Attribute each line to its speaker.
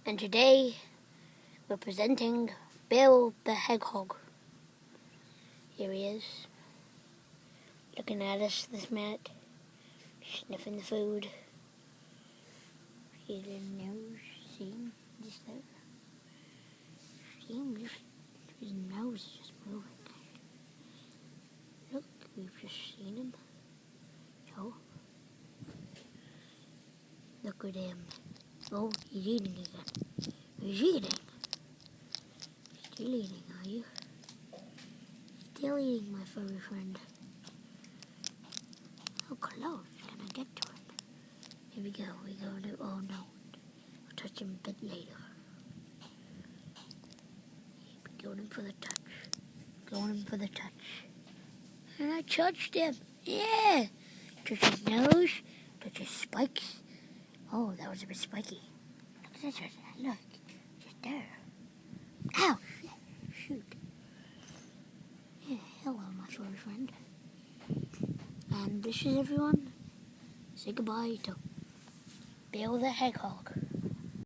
Speaker 1: And today we're presenting Bill the Hedgehog. Here he is, looking at us this minute, sniffing the food. His little nose, see him? Just there. See him? His nose is just moving. Look, we've just seen him. So, look at him. Oh, he's eating again. He's eating. Still eating, are you? Still eating, my furry friend. How close can I get to him? Here we go. Oh no. I'll touch him a bit later. Going in for the touch. Going in for the touch. And I touched him. Yeah. Touch his nose. Touch his spikes. Oh, that was a bit spiky. Look at this. Look. Just there. Ow. Shoot. Yeah, hello, my furry friend. And this is everyone. Say goodbye to Bill the Hedgehog.